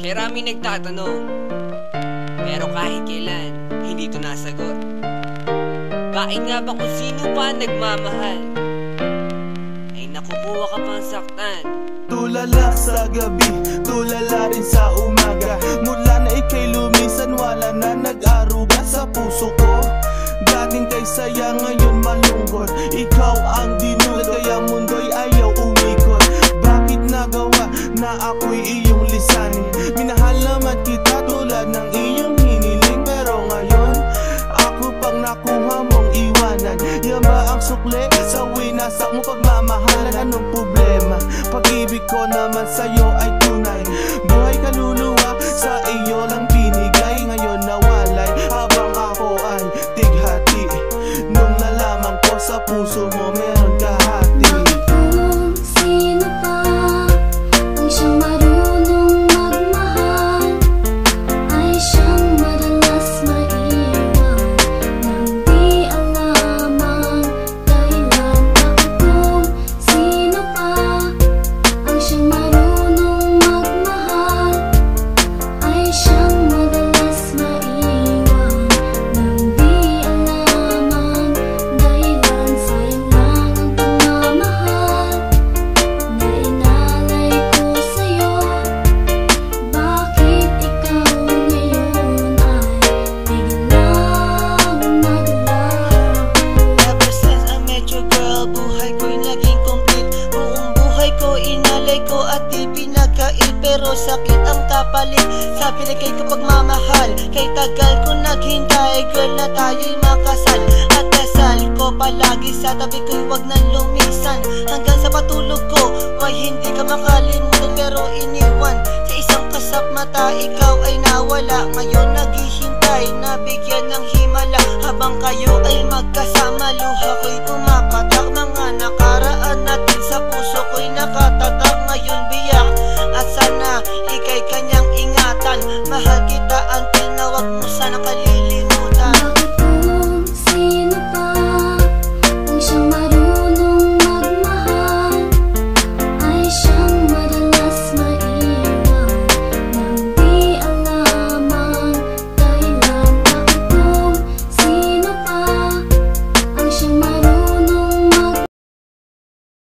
Maraming nagtatanong, pero kahit kailan, hindi ito nasagot. Bakit nga ba kung sino pa nagmamahal ay nakukuha ka pang saktan? Tulala sa gabi, tulala rin sa umaga. Mula na ika'y lumisan, wala na nag-aruga sa puso ko. Dating kay saya, ngayon malungkot. Ikaw ang dinulad, kaya mundo'y ayaw umikot. Bakit nagawa na ako'y iyong lisanin? Minahal naman kita tulad ng iyong hiniling, pero ngayon ako pang nakuha mong iwanan. Yan ba ang sukle sa winasak mo pagmamahalan? Anong problema? Pag-ibig ko naman sa'yo ay tunay. Buhay kaluluwa sa iyo lang binigay. Ngayon nawalay habang ako ay tighati. Nung nalaman ko sa puso mo meron kahati. Kung sino pa ang siyang marunong magmahal, ay siyang madalas maiwan nang di alam ang dahilan. Kung sino pa ang siyang marunong magmahal, ay siyang madalas maiwan nang di alam ang dahilan. Sayang lang ang pagmamahal na inalay ko sa'yo. Bakit ikaw ngayon ay biglang naglaho? Ever since I met you, girl, buhay ko'y naging complete. Buong buhay ko inalay ko at di pinagkait, pero sakit ang kapalit sa pinagkay ko pagmamahal. Kay tagal ko naghintay, girl, na tayo'y makasal. At dasal ko palagi sa tabi ko'y wag nang lumisan. Hanggang sa patulog ko, why hindi ka makalimutan pero iniwan. Sa isang kasap mata, ikaw ay nawala. Ngayon naghihintay na bigyan ng himala. Habang kayo ay magkasama, luha ko'y